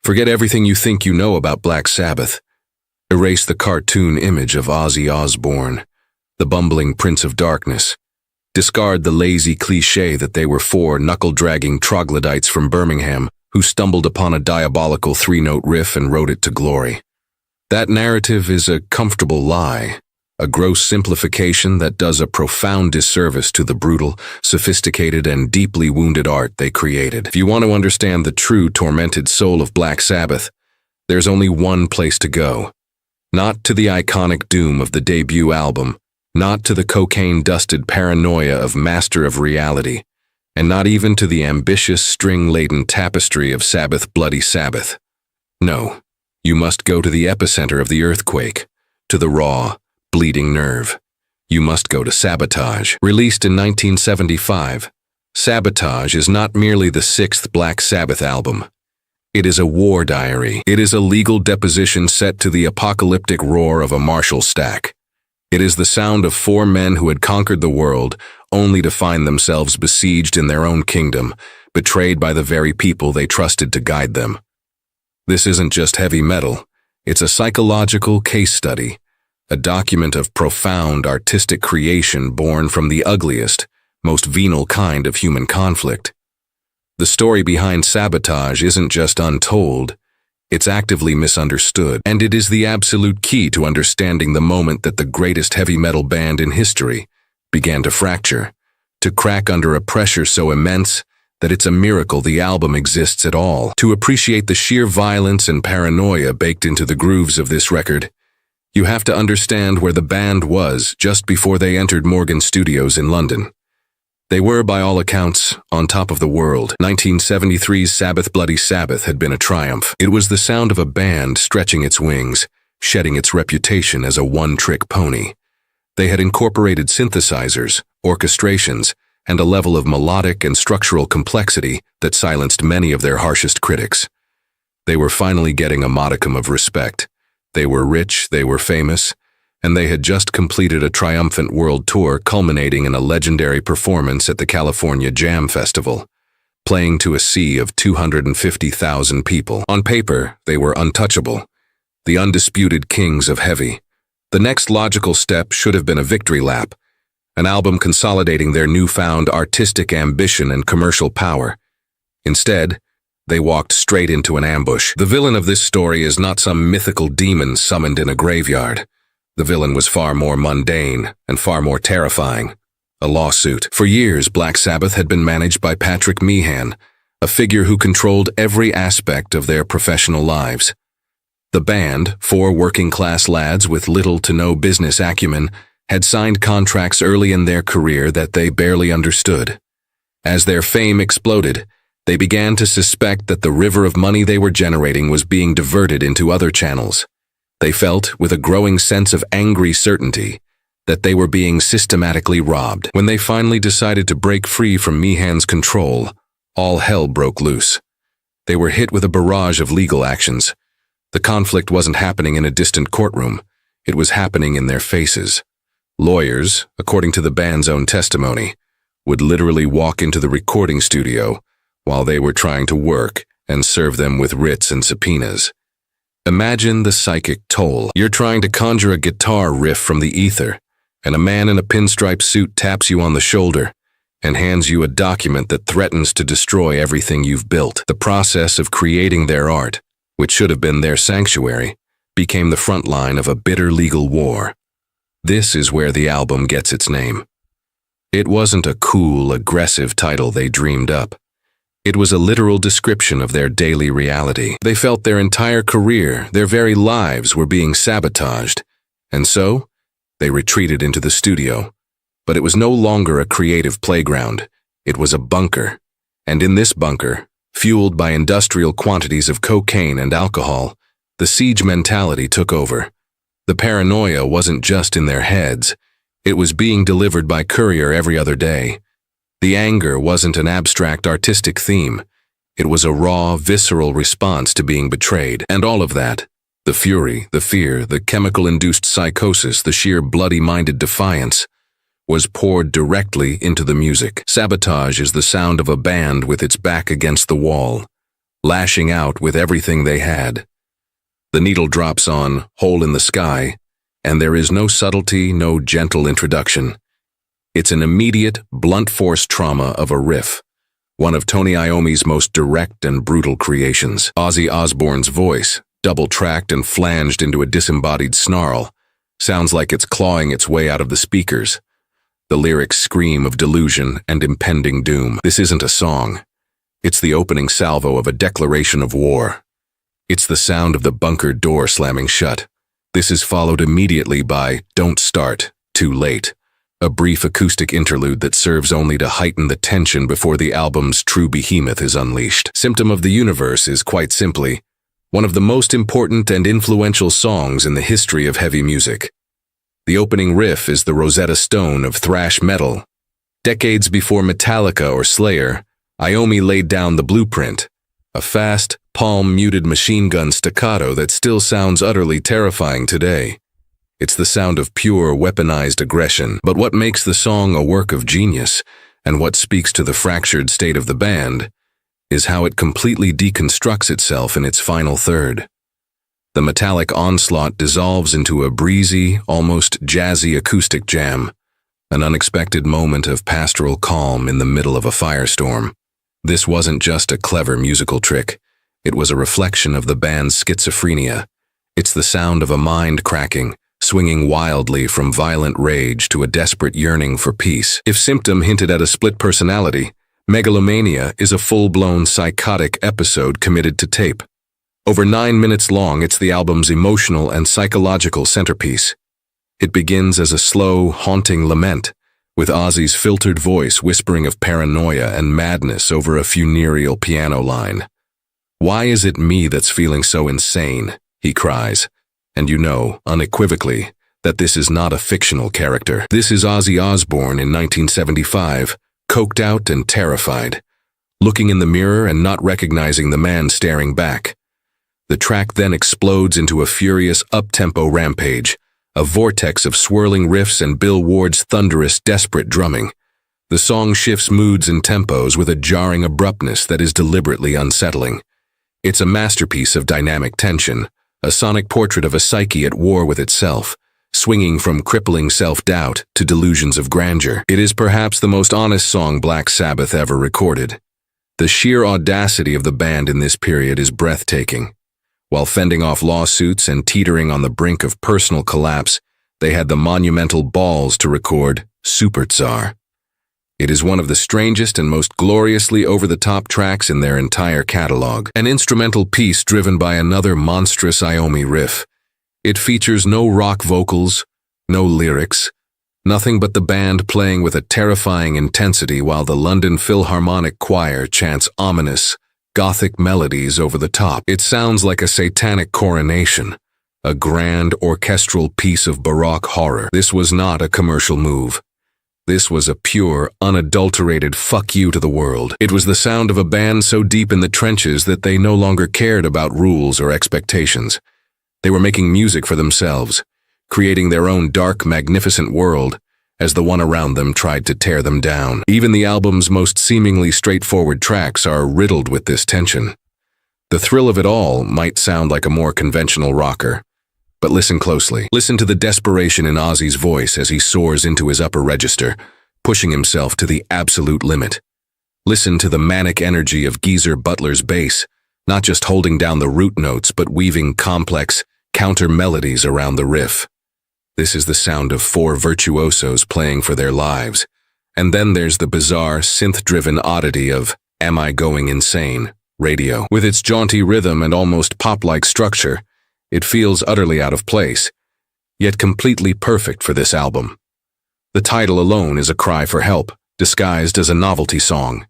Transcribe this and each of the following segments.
Forget everything you think you know about Black Sabbath. Erase the cartoon image of Ozzy Osbourne, the bumbling Prince of Darkness. Discard the lazy cliché that they were four knuckle-dragging troglodytes from Birmingham who stumbled upon a diabolical three-note riff and wrote it to glory. That narrative is a comfortable lie, a gross simplification that does a profound disservice to the brutal, sophisticated, and deeply wounded art they created. If you want to understand the true tormented soul of Black Sabbath, there's only one place to go. Not to the iconic doom of the debut album, not to the cocaine-dusted paranoia of Master of Reality, and not even to the ambitious string-laden tapestry of Sabbath Bloody Sabbath. No, you must go to the epicenter of the earthquake, to the raw, bleeding nerve. You must go to Sabotage. Released in 1975, Sabotage is not merely the sixth Black Sabbath album. It is a war diary. It is a legal deposition set to the apocalyptic roar of a Marshall stack. It is the sound of four men who had conquered the world, only to find themselves besieged in their own kingdom, betrayed by the very people they trusted to guide them. This isn't just heavy metal. It's a psychological case study, a document of profound artistic creation born from the ugliest, most venal kind of human conflict. The story behind Sabotage isn't just untold, it's actively misunderstood, and it is the absolute key to understanding the moment that the greatest heavy metal band in history began to fracture, to crack under a pressure so immense that it's a miracle the album exists at all. To appreciate the sheer violence and paranoia baked into the grooves of this record, you have to understand where the band was just before they entered Morgan Studios in London. They were, by all accounts, on top of the world. 1973's Sabbath Bloody Sabbath had been a triumph. It was the sound of a band stretching its wings, shedding its reputation as a one-trick pony. They had incorporated synthesizers, orchestrations, and a level of melodic and structural complexity that silenced many of their harshest critics. They were finally getting a modicum of respect. They were rich, they were famous, and they had just completed a triumphant world tour culminating in a legendary performance at the California Jam Festival, playing to a sea of 250,000 people. On paper, they were untouchable, the undisputed kings of heavy. The next logical step should have been a victory lap, an album consolidating their newfound artistic ambition and commercial power. Instead, they walked straight into an ambush. The villain of this story is not some mythical demon summoned in a graveyard. The villain was far more mundane and far more terrifying. A lawsuit. For years, Black Sabbath had been managed by Patrick Meehan, a figure who controlled every aspect of their professional lives. The band, four working-class lads with little to no business acumen, had signed contracts early in their career that they barely understood. As their fame exploded, they began to suspect that the river of money they were generating was being diverted into other channels. They felt, with a growing sense of angry certainty, that they were being systematically robbed. When they finally decided to break free from Meehan's control, all hell broke loose. They were hit with a barrage of legal actions. The conflict wasn't happening in a distant courtroom. It was happening in their faces. Lawyers, according to the band's own testimony, would literally walk into the recording studio while they were trying to work and serve them with writs and subpoenas. Imagine the psychic toll. You're trying to conjure a guitar riff from the ether, and a man in a pinstripe suit taps you on the shoulder and hands you a document that threatens to destroy everything you've built. The process of creating their art, which should have been their sanctuary, became the front line of a bitter legal war. This is where the album gets its name. It wasn't a cool, aggressive title they dreamed up. It was a literal description of their daily reality. They felt their entire career, their very lives, were being sabotaged, and so they retreated into the studio. But it was no longer a creative playground. It was a bunker. And in this bunker, fueled by industrial quantities of cocaine and alcohol, the siege mentality took over. The paranoia wasn't just in their heads. It was being delivered by courier every other day. The anger wasn't an abstract artistic theme. It was a raw, visceral response to being betrayed. And all of that, the fury, the fear, the chemical-induced psychosis, the sheer bloody-minded defiance, was poured directly into the music. Sabotage is the sound of a band with its back against the wall, lashing out with everything they had. The needle drops on Hole in the Sky, and there is no subtlety, no gentle introduction. It's an immediate, blunt force trauma of a riff, one of Tony Iommi's most direct and brutal creations. Ozzy Osbourne's voice, double-tracked and flanged into a disembodied snarl, sounds like it's clawing its way out of the speakers. The lyrics scream of delusion and impending doom. This isn't a song. It's the opening salvo of a declaration of war. It's the sound of the bunker door slamming shut. This is followed immediately by Don't Start, Too Late, a brief acoustic interlude that serves only to heighten the tension before the album's true behemoth is unleashed. Symptom of the Universe is quite simply one of the most important and influential songs in the history of heavy music. The opening riff is the Rosetta Stone of thrash metal. Decades before Metallica or Slayer, Iommi laid down the blueprint, a fast, palm-muted machine gun staccato that still sounds utterly terrifying today. It's the sound of pure, weaponized aggression. But what makes the song a work of genius, and what speaks to the fractured state of the band, is how it completely deconstructs itself in its final third. The metallic onslaught dissolves into a breezy, almost jazzy acoustic jam, an unexpected moment of pastoral calm in the middle of a firestorm. This wasn't just a clever musical trick. It was a reflection of the band's schizophrenia. It's the sound of a mind cracking, swinging wildly from violent rage to a desperate yearning for peace. If Symptom hinted at a split personality, Megalomania is a full-blown psychotic episode committed to tape. Over 9 minutes long, it's the album's emotional and psychological centerpiece. It begins as a slow, haunting lament, with Ozzy's filtered voice whispering of paranoia and madness over a funereal piano line. "Why is it me that's feeling so insane?" he cries. And you know, unequivocally, that this is not a fictional character. This is Ozzy Osbourne in 1975, coked out and terrified, looking in the mirror and not recognizing the man staring back. The track then explodes into a furious up-tempo rampage, a vortex of swirling riffs and Bill Ward's thunderous, desperate drumming. The song shifts moods and tempos with a jarring abruptness that is deliberately unsettling. It's a masterpiece of dynamic tension, a sonic portrait of a psyche at war with itself, swinging from crippling self-doubt to delusions of grandeur. It is perhaps the most honest song Black Sabbath ever recorded. The sheer audacity of the band in this period is breathtaking. While fending off lawsuits and teetering on the brink of personal collapse, they had the monumental balls to record Supertzar. It is one of the strangest and most gloriously over-the-top tracks in their entire catalog, an instrumental piece driven by another monstrous Iommi riff. It features no rock vocals, no lyrics, nothing but the band playing with a terrifying intensity while the London Philharmonic Choir chants ominous, Gothic melodies over the top. It sounds like a satanic coronation, a grand orchestral piece of Baroque horror. This was not a commercial move. This was a pure, unadulterated fuck you to the world. It was the sound of a band so deep in the trenches that they no longer cared about rules or expectations. They were making music for themselves, creating their own dark, magnificent world, as the one around them tried to tear them down. Even the album's most seemingly straightforward tracks are riddled with this tension. The thrill of it all might sound like a more conventional rocker, but listen closely. Listen to the desperation in Ozzy's voice as he soars into his upper register, pushing himself to the absolute limit. Listen to the manic energy of Geezer Butler's bass, not just holding down the root notes but weaving complex, counter melodies around the riff. This is the sound of 4 virtuosos playing for their lives. And then there's the bizarre, synth-driven oddity of Am I Going Insane? Radio. With its jaunty rhythm and almost pop-like structure, it feels utterly out of place, yet completely perfect for this album. The title alone is a cry for help, disguised as a novelty song.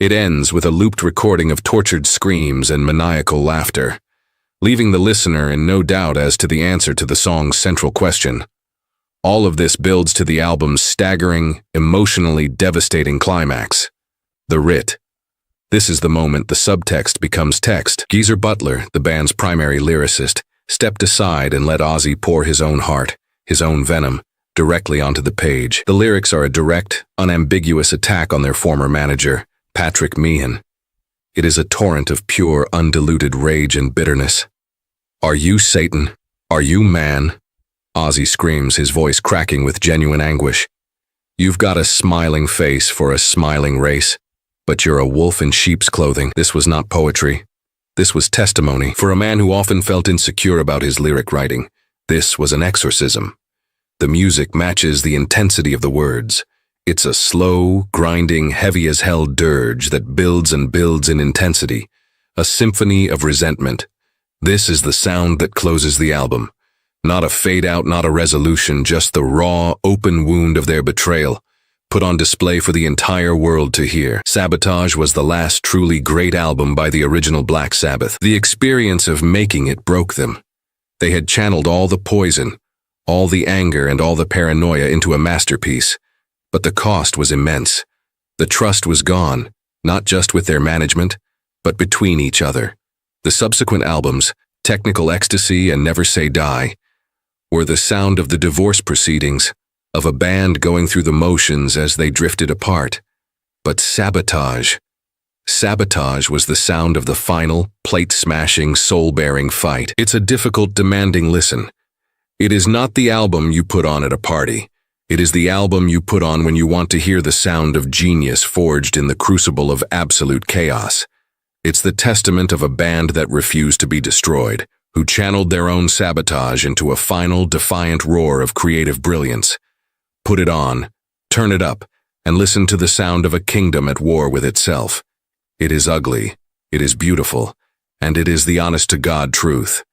It ends with a looped recording of tortured screams and maniacal laughter, leaving the listener in no doubt as to the answer to the song's central question. All of this builds to the album's staggering, emotionally devastating climax, the writ. This is the moment the subtext becomes text. Geezer Butler, the band's primary lyricist, stepped aside and let Ozzy pour his own heart, his own venom, directly onto the page. The lyrics are a direct, unambiguous attack on their former manager, Patrick Meehan. It is a torrent of pure, undiluted rage and bitterness. "Are you Satan? Are you man?" Ozzy screams, his voice cracking with genuine anguish. "You've got a smiling face for a smiling race, but you're a wolf in sheep's clothing." This was not poetry. This was testimony. For a man who often felt insecure about his lyric writing, this was an exorcism. The music matches the intensity of the words. It's a slow, grinding, heavy-as-hell dirge that builds and builds in intensity, a symphony of resentment. This is the sound that closes the album. Not a fade-out, not a resolution, just the raw, open wound of their betrayal, put on display for the entire world to hear. Sabotage was the last truly great album by the original Black Sabbath. The experience of making it broke them. They had channeled all the poison, all the anger and all the paranoia into a masterpiece. But the cost was immense. The trust was gone, not just with their management, but between each other. The subsequent albums, Technical Ecstasy and Never Say Die, were the sound of the divorce proceedings, of a band going through the motions as they drifted apart. But Sabotage was the sound of the final, plate-smashing, soul-bearing fight. It's a difficult, demanding listen. It is not the album you put on at a party. It is the album you put on when you want to hear the sound of genius forged in the crucible of absolute chaos. It's the testament of a band that refused to be destroyed, who channeled their own sabotage into a final, defiant roar of creative brilliance. Put it on, turn it up, and listen to the sound of a kingdom at war with itself. It is ugly, it is beautiful, and it is the honest-to-God truth.